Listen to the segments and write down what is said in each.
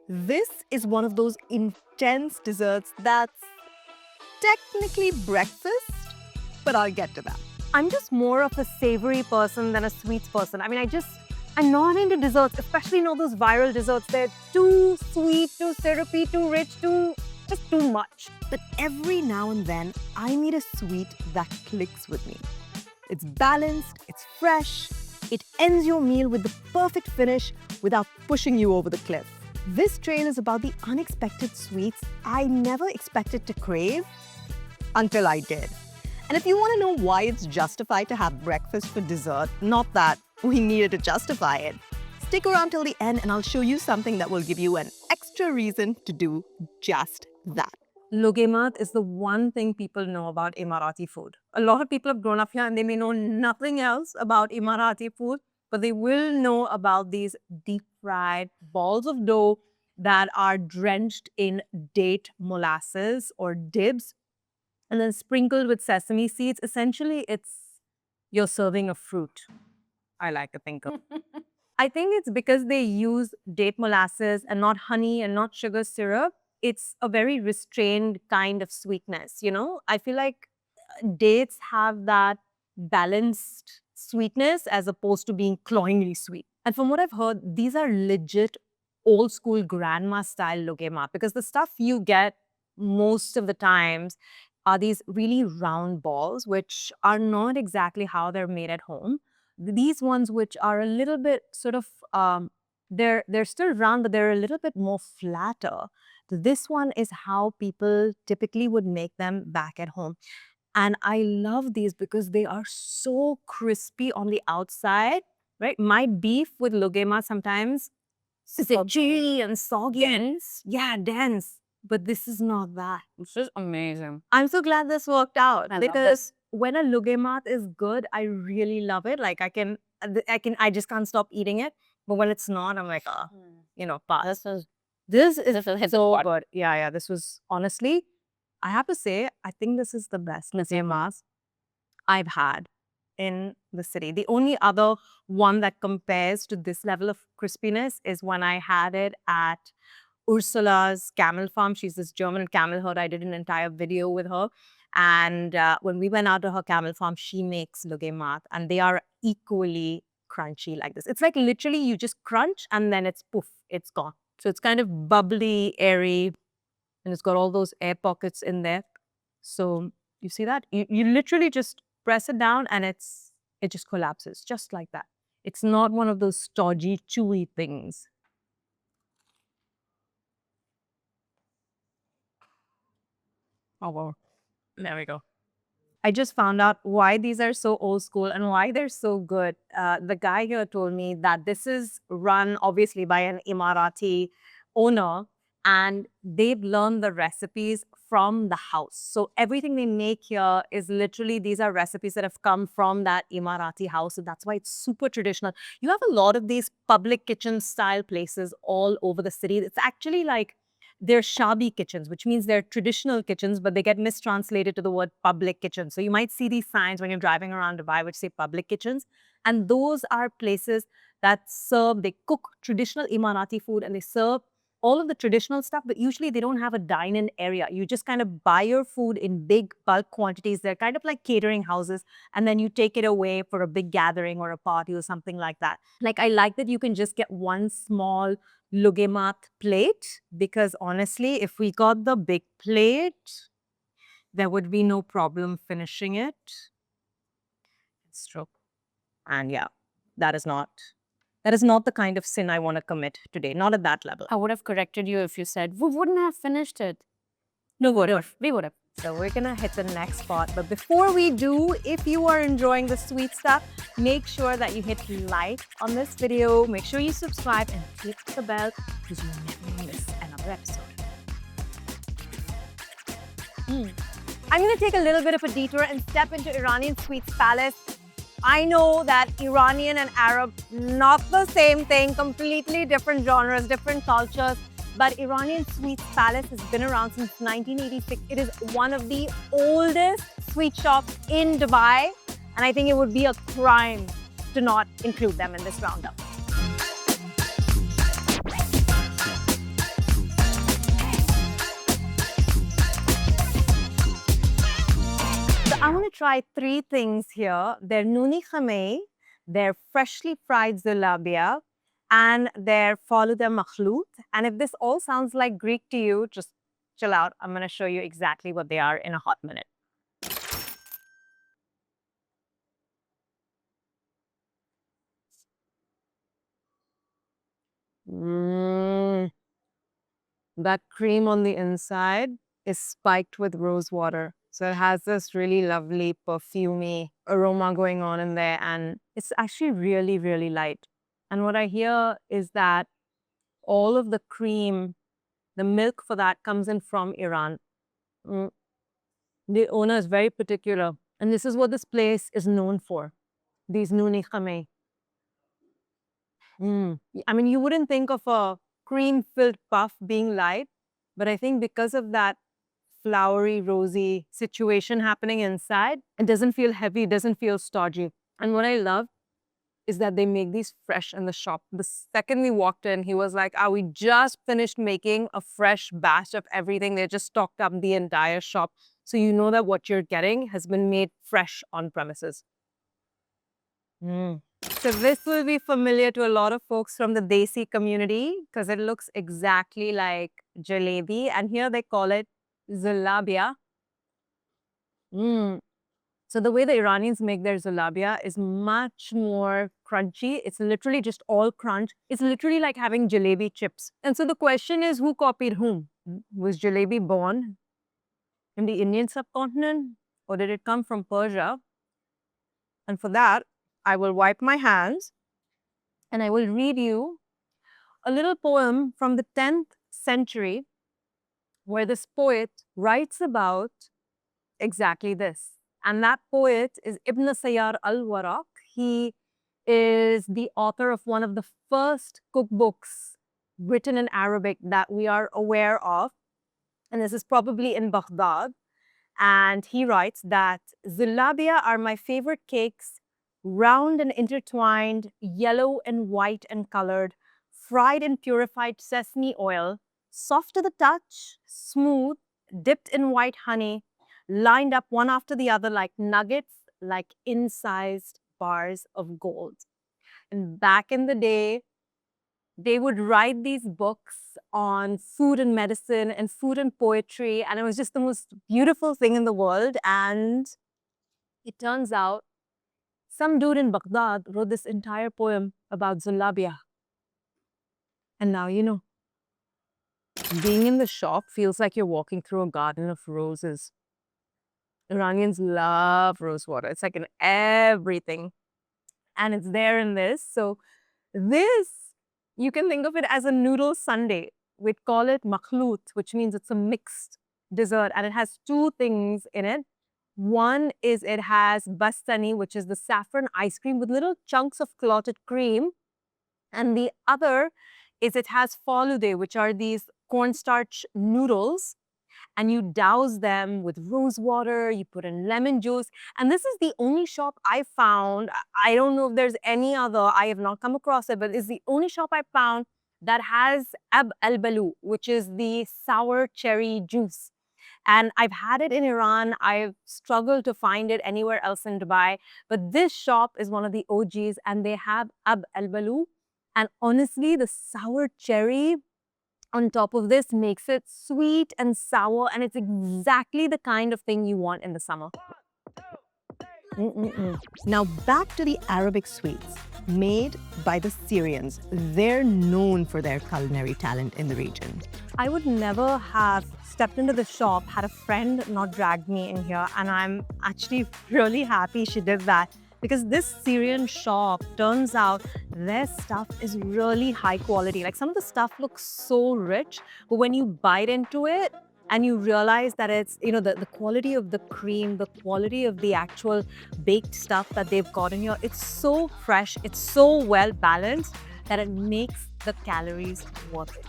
This is one of those intense desserts that's technically breakfast, but I'll get to that. I'm just more of a savory person than a sweets person. I mean, I'm not into desserts, especially all those viral desserts. They're too sweet, too syrupy, too rich, just too much. But every now and then, I need a sweet that clicks with me. It's balanced, it's fresh, it ends your meal with the perfect finish without pushing you over the cliff. This trail is about the unexpected sweets I never expected to crave until I did. And if you want to know why it's justified to have breakfast for dessert, not that we needed to justify it, stick around till the end and I'll show you something that will give you an extra reason to do just that. Lugaimat is the one thing people know about Emirati food. A lot of people have grown up here and they may know nothing else about Emirati food, but they will know about these deep-fried balls of dough that are drenched in date molasses or dibs and then sprinkled with sesame seeds. Essentially, you're serving a fruit, I like to think of. I think it's because they use date molasses and not honey and not sugar syrup. It's a very restrained kind of sweetness, you know? I feel like dates have that balanced sweetness as opposed to being cloyingly sweet. And from what I've heard, these are legit old school grandma style Lugaimat because the stuff you get most of the times are these really round balls, which are not exactly how they're made at home. These ones, which are a little bit sort of, they're still round, but they're a little bit more flatter. This one is how people typically would make them back at home. And I love these because they are so crispy on the outside, right? My beef with Lugaimat sometimes is it chewy and soggy and yeah, dense. But this is not that. This is amazing. I'm so glad this worked out I love because when a Lugaimat is good, I really love it. Like I just can't stop eating it. But when it's not, I'm like, pass. This is so good. Yeah. This was honestly, I have to say, I think this is the best Lugaimat I've had in the city. The only other one that compares to this level of crispiness is when I had it at Ursula's camel farm. She's this German camel herd. I did an entire video with her. And when we went out to her camel farm, she makes Lugaimat and they are equally crunchy like this. It's like literally you just crunch and then it's poof, it's gone. So it's kind of bubbly, airy, and it's got all those air pockets in there. So you see that? You literally just press it down and it just collapses just like that. It's not one of those stodgy, chewy things. Oh, wow. There we go. I just found out why these are so old school and why they're so good. The guy here told me that this is run obviously by an Emirati owner and they've learned the recipes from the house. So everything they make here is literally, these are recipes that have come from that Emirati house. And that's why it's super traditional. You have a lot of these public kitchen style places all over the city. It's actually like, they're shabi kitchens, which means they're traditional kitchens, but they get mistranslated to the word public kitchen. So you might see these signs when you're driving around Dubai, which say public kitchens. And those are places that serve, they cook traditional Emirati food and they serve all of the traditional stuff, but usually they don't have a dine-in area. You just kind of buy your food in big bulk quantities. They're kind of like catering houses, and then you take it away for a big gathering or a party or something like that. Like, I like that you can just get one small Lugaimat plate, because honestly, if we got the big plate, there would be no problem finishing it. It's true. And yeah, that is not the kind of sin I want to commit today. Not at that level. I would have corrected you if you said, we wouldn't have finished it. No, we would have. So we're gonna hit the next spot. But before we do, if you are enjoying the sweet stuff, make sure that you hit like on this video. Make sure you subscribe and click the bell because you'll never miss another episode. I'm gonna take a little bit of a detour and step into Iranian Sweets Palace. I know that Iranian and Arab, not the same thing, completely different genres, different cultures. But Iranian Sweets Palace has been around since 1986. It is one of the oldest sweet shops in Dubai. And I think it would be a crime to not include them in this roundup. try three things here. Their e-Khamieh, their freshly fried Zullabiya, and their Faloodeh Makhloot. And if this all sounds like Greek to you, just chill out. I'm going to show you exactly what they are in a hot minute. That cream on the inside is spiked with rose water. So it has this really lovely perfumey aroma going on in there. And it's actually really, really light. And what I hear is that all of the cream, the milk for that comes in from Iran. Mm, The owner is very particular. And this is what this place is known for, these nooni khameh. I mean, you wouldn't think of a cream-filled puff being light, but I think because of that flowery, rosy situation happening inside, it doesn't feel heavy, it doesn't feel stodgy. And what I love is that they make these fresh in the shop. The second we walked in, he was like, we just finished making a fresh batch of everything. They just stocked up the entire shop. So you know that what you're getting has been made fresh on premises. So this will be familiar to a lot of folks from the Desi community because it looks exactly like jalebi. And here they call it Zullabiya. So the way the Iranians make their Zullabiya is much more crunchy. It's literally just all crunch. It's literally like having jalebi chips. And so the question is, who copied whom? Was jalebi born in the Indian subcontinent or did it come from Persia? And for that, I will wipe my hands and I will read you a little poem from the 10th century where this poet writes about exactly this. And that poet is Ibn Sayyar al-Waraq. He is the author of one of the first cookbooks written in Arabic that we are aware of. And this is probably in Baghdad. And he writes that Zullabiya are my favorite cakes, round and intertwined, yellow and white and colored, fried in purified sesame oil, soft to the touch, smooth, dipped in white honey, lined up one after the other like nuggets, like incised bars of gold. And back in the day, they would write these books on food and medicine and food and poetry. And it was just the most beautiful thing in the world. And it turns out some dude in Baghdad wrote this entire poem about Zullabiya. And now you know. Being in the shop feels like you're walking through a garden of roses. Iranians love rose water. It's like in everything. And it's there in this. So this, you can think of it as a noodle sundae. We'd call it Makhloot, which means it's a mixed dessert. And it has two things in it. One is it has bastani, which is the saffron ice cream with little chunks of clotted cream. And the other is it has Faloodeh, which are these cornstarch noodles. And you douse them with rose water, you put in lemon juice. And this is the only shop I found. I don't know if there's any other, I have not come across it, but it's the only shop I found that has ab al-balu, which is the sour cherry juice. And I've had it in Iran. I've struggled to find it anywhere else in Dubai. But this shop is one of the OGs and they have ab al-balu. And honestly, the sour cherry on top of this makes it sweet and sour, and it's exactly the kind of thing you want in the summer. Now back to the Arabic sweets made by the Syrians. They're known for their culinary talent in the region. I would never have stepped into the shop had a friend not dragged me in here, and I'm actually really happy she did that. Because this Syrian shop, turns out their stuff is really high quality. Like some of the stuff looks so rich, but when you bite into it and you realize that it's, you know, the quality of the cream, the quality of the actual baked stuff that they've got in here, it's so fresh, it's so well balanced that it makes the calories worth it.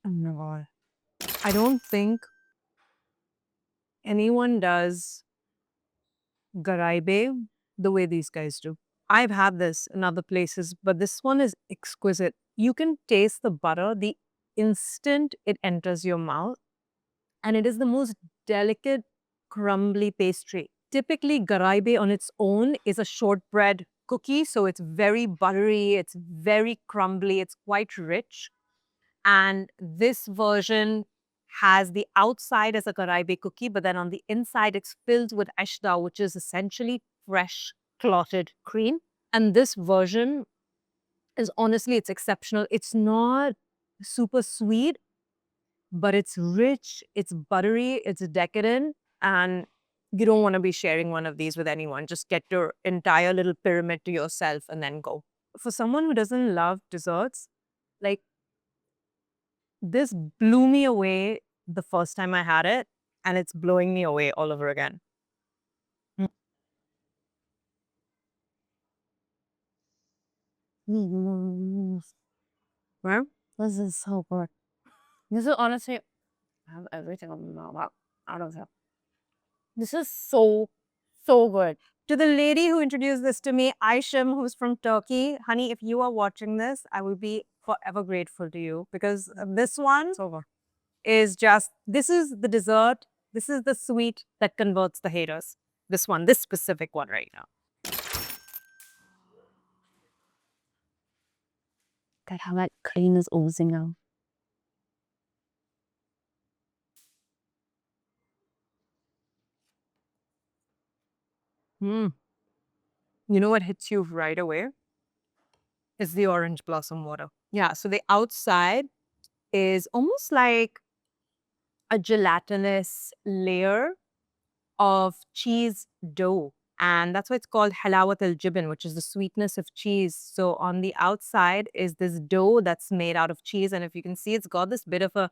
Oh my God. I don't think anyone does garaibeh the way these guys do. I've had this in other places, but this one is exquisite. You can taste the butter the instant it enters your mouth, and it is the most delicate, crumbly pastry. Typically, garaibeh on its own is a shortbread cookie, so it's very buttery, it's very crumbly, it's quite rich. And this version has the outside as a garaibeh cookie, but then on the inside, it's filled with ashda, which is essentially fresh clotted cream. And this version is honestly, it's exceptional. It's not super sweet, but it's rich, it's buttery, it's decadent, and you don't want to be sharing one of these with anyone. Just get your entire little pyramid to yourself and then go. For someone who doesn't love desserts, like this blew me away the first time I had it, and it's blowing me away all over again. Right? This is so good. This is honestly, I have everything on my mouth out of it. This is so, so good. To the lady who introduced this to me, Aisham, who's from Turkey, honey, if you are watching this, I will be forever grateful to you because this one is just, this is the dessert, this is the sweet that converts the haters. This one, this specific one right now. Look at how that cream is oozing out. Mm. You know what hits you right away? Is the orange blossom water. Yeah, so the outside is almost like a gelatinous layer of cheese dough. And that's why it's called Halawat Jibin, which is the sweetness of cheese. So on the outside is this dough that's made out of cheese. And if you can see, it's got this bit of a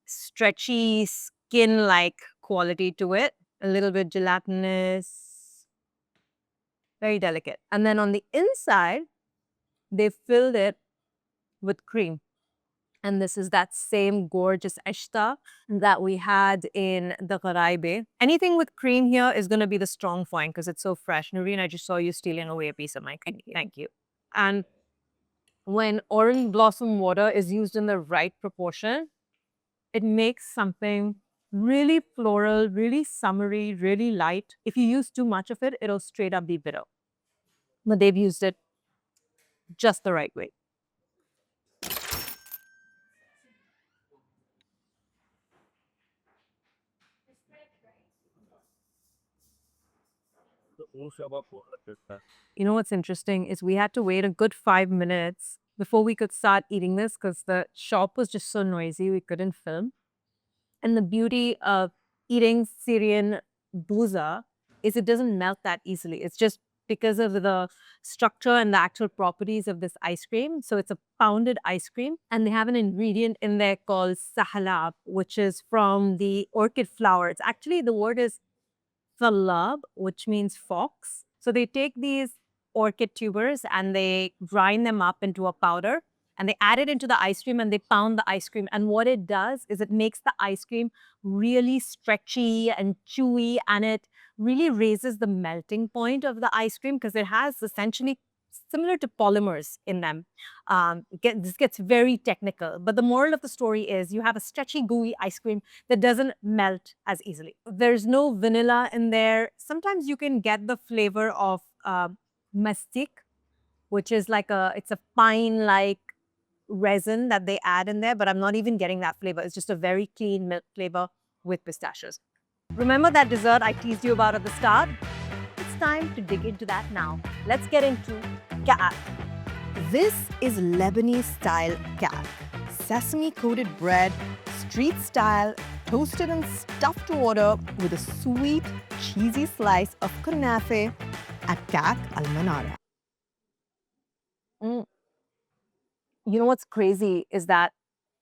stretchy skin-like quality to it. A little bit gelatinous, very delicate. And then on the inside, they filled it with cream. And this is that same gorgeous ashta that we had in the Ghraybeh. Anything with cream here is going to be the strong point because it's so fresh. Noreen, I just saw you stealing away a piece of my cake. Thank you. And when orange blossom water is used in the right proportion, it makes something really floral, really summery, really light. If you use too much of it, it'll straight up be bitter. But they've used it just the right way. You know what's interesting is we had to wait a good 5 minutes before we could start eating this because the shop was just so noisy we couldn't film. And the beauty of eating Syrian Booza is it doesn't melt that easily. It's just because of the structure and the actual properties of this ice cream. So it's a pounded ice cream. And they have an ingredient in there called sahalab, which is from the orchid flower. It's actually, the word is Falab, which means fox. So they take these orchid tubers and they grind them up into a powder and they add it into the ice cream and they pound the ice cream. And what it does is it makes the ice cream really stretchy and chewy, and it really raises the melting point of the ice cream because it has essentially similar to polymers in them. This gets very technical, but the moral of the story is you have a stretchy, gooey ice cream that doesn't melt as easily. There's no vanilla in there. Sometimes you can get the flavor of mastic, which is like it's a pine-like resin that they add in there, but I'm not even getting that flavor. It's just a very clean milk flavor with pistachios. Remember that dessert I teased you about at the start? It's time to dig into that now. Let's get into ka'ak. This is Lebanese style ka'ak. Sesame coated bread, street style, toasted and stuffed to order with a sweet, cheesy slice of kunafe at Ka'ak Al Manara. You know what's crazy is that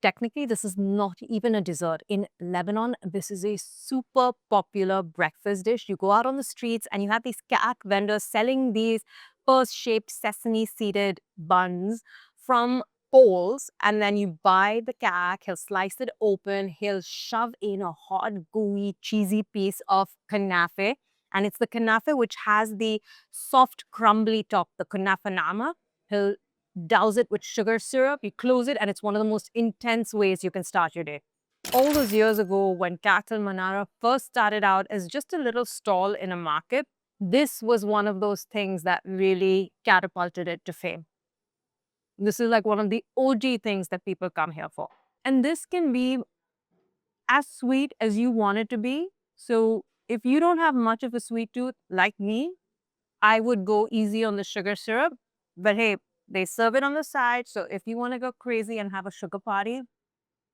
technically this is not even a dessert. In Lebanon, this is a super popular breakfast dish. You go out on the streets and you have these ka'ak vendors selling these purse-shaped sesame-seeded buns from poles, and then you buy the ka'ak, he'll slice it open, he'll shove in a hot, gooey, cheesy piece of knafeh, And it's the kunafa which has the soft, crumbly top, the kunafa nama. He'll douse it with sugar syrup, you close it, and it's one of the most intense ways you can start your day. All those years ago, when Cattle Manara first started out as just a little stall in a market, this was one of those things that really catapulted it to fame. This is like one of the OG things that people come here for. And this can be as sweet as you want it to be. So if you don't have much of a sweet tooth like me, I would go easy on the sugar syrup. But hey, they serve it on the side. So if you want to go crazy and have a sugar party,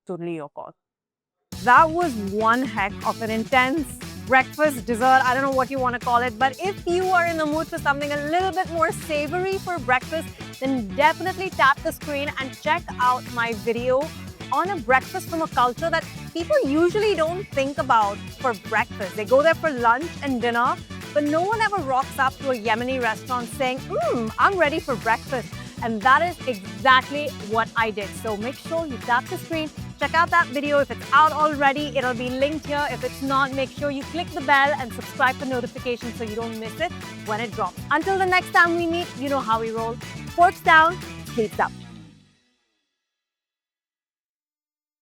totally your call. That was one heck of an intense breakfast, dessert, I don't know what you want to call it. But if you are in the mood for something a little bit more savory for breakfast, then definitely tap the screen and check out my video on a breakfast from a culture that people usually don't think about for breakfast. They go there for lunch and dinner, but no one ever rocks up to a Yemeni restaurant saying, I'm ready for breakfast. And that is exactly what I did. So make sure you tap the screen, check out that video. If it's out already, it'll be linked here. If it's not, make sure you click the bell and subscribe for notifications so you don't miss it when it drops. Until the next time we meet, you know how we roll. Forks down, plates up.